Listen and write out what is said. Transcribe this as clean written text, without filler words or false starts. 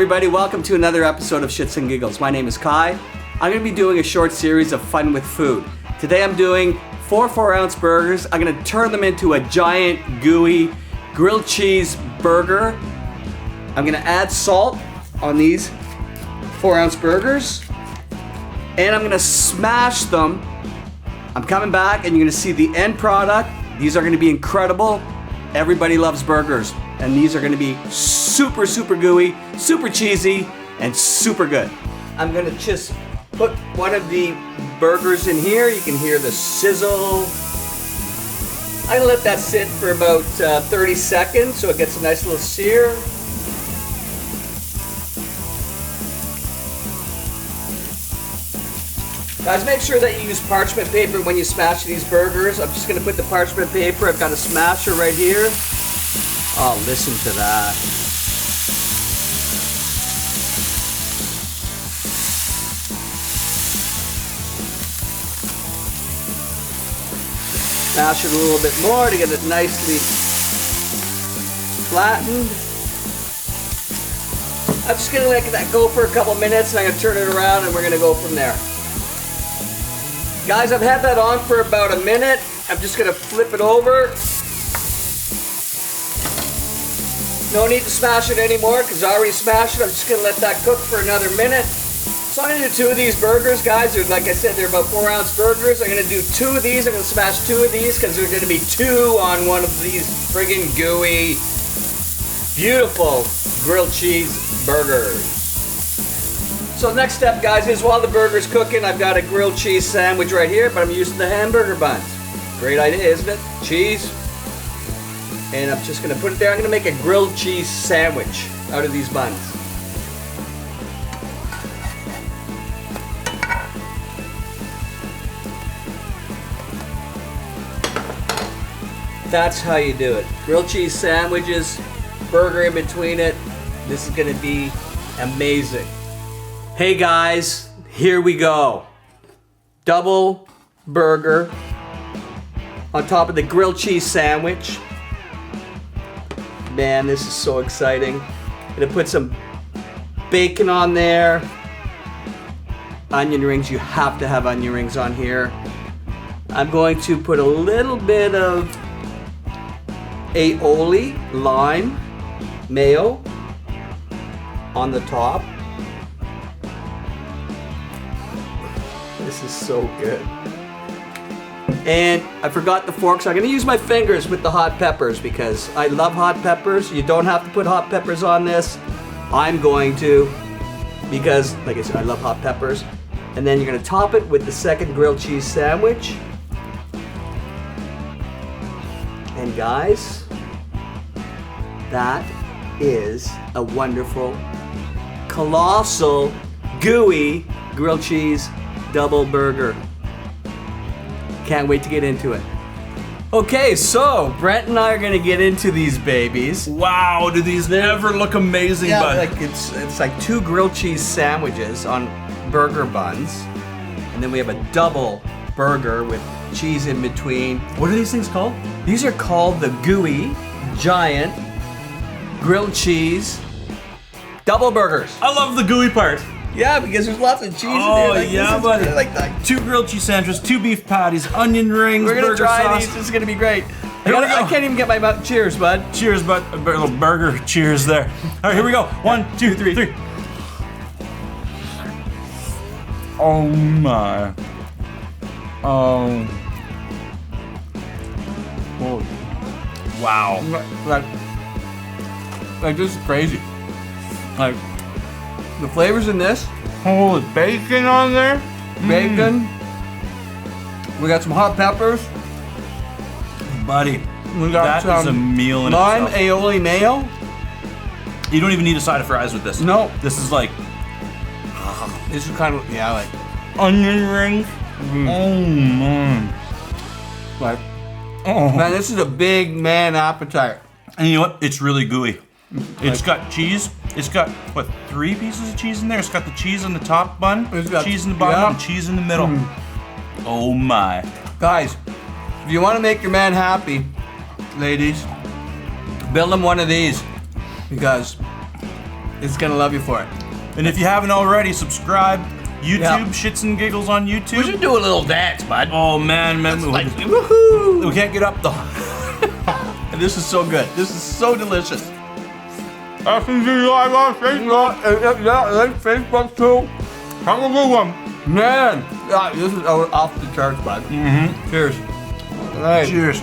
everybody, welcome to another episode of Shits and Giggles. My name is Kai. I'm going to be doing a short series of fun with food. Today I'm doing 4 4-ounce burgers. I'm going to turn them into a giant gooey grilled cheese burger. I'm going to add salt on these 4-ounce burgers. And I'm going to smash them. I'm coming back and you're going to see the end product. These are going to be incredible. Everybody loves burgers. And these are going to be super, super gooey, super cheesy, and super good. I'm going to just put one of the burgers in here. You can hear the sizzle. I'm going to let that sit for about 30 seconds so it gets a nice little sear. Guys, make sure that you use parchment paper when you smash these burgers. I'm just going to put the parchment paper. I've got a smasher right here. Oh, listen to that. Smash it a little bit more to get it nicely flattened. I'm just going to let that go for a couple minutes and I'm going to turn it around and we're going to go from there. Guys, I've had that on for about a minute. I'm just going to flip it over. No need to smash it anymore because I already smashed it. I'm just going to let that cook for another minute. So I'm going to do 2 of these burgers, guys. Like I said, they're about 4-ounce burgers. I'm going to do 2 of these. I'm going to smash 2 of these because there's going to be 2 on one of these friggin' gooey, beautiful grilled cheese burgers. So next step, guys, is while the burger's cooking, I've got a grilled cheese sandwich right here, but I'm using the hamburger buns. Great idea, isn't it? Cheese. And I'm just going to put it there. I'm going to make a grilled cheese sandwich out of these buns. That's how you do it. Grilled cheese sandwiches, burger in between it. This is going to be amazing. Hey guys, here we go. Double burger on top of the grilled cheese sandwich. Man, this is so exciting. I'm gonna put some bacon on there. Onion rings, you have to have onion rings on here. I'm going to put a little bit of aioli, lime, mayo on the top. This is so good. And I forgot the fork, so I'm going to use my fingers with the hot peppers because I love hot peppers. You don't have to put hot peppers on this. I'm going to because, like I said, I love hot peppers. And then you're going to top it with the second grilled cheese sandwich. And guys, that is a wonderful, colossal, gooey grilled cheese double burger. Can't wait to get into it. Okay, so Brent and I are gonna get into these babies. Wow, do these ever look amazing, Yeah, bud? like it's like 2 grilled cheese sandwiches on burger buns, and then we have a double burger with cheese in between. What are these things called? These are called the Gooey Giant Grilled Cheese Double Burgers. I love the gooey part. Yeah, because there's lots of cheese in there. Oh, Like, yeah, this is buddy. really like 2 grilled cheese sandwiches, 2 beef patties, onion rings, we're gonna burger try sauce. these. This is gonna be great. Here we go. I can't even get my mouth. Cheers, bud. Cheers, bud. A little burger cheers there. All right, here we go. 1, 2, 3. Oh my. Oh. Wow. Like this is crazy. Like the flavors in this. Oh, with bacon on there? Bacon. We got some hot peppers. Buddy, We got that is a meal in lime, itself. aioli, mayo. You don't even need a side of fries with this. No. This is like This is kind of like onion rings. Oh man. like Oh. man, this is a big man appetite. And you know what? It's really gooey. It's got cheese. It's got, what, 3 pieces of cheese in there? It's got the cheese on the top bun, It's got- cheese in the bottom, yeah. and cheese in the middle. Oh my. Guys, if you want to make your man happy, ladies, build him one of these because is gonna love you for it. And if you haven't already, subscribe. YouTube, Yeah. Shits and Giggles on YouTube. We should do a little dance, bud. Oh man, Like, we woohoo! can't get up though. And this is so good. This is so delicious. FNG Live on Facebook. Yeah, like Facebook too. Have a good one. Man, this is off the charts, bud. Mm-hmm. Cheers. All right. Cheers.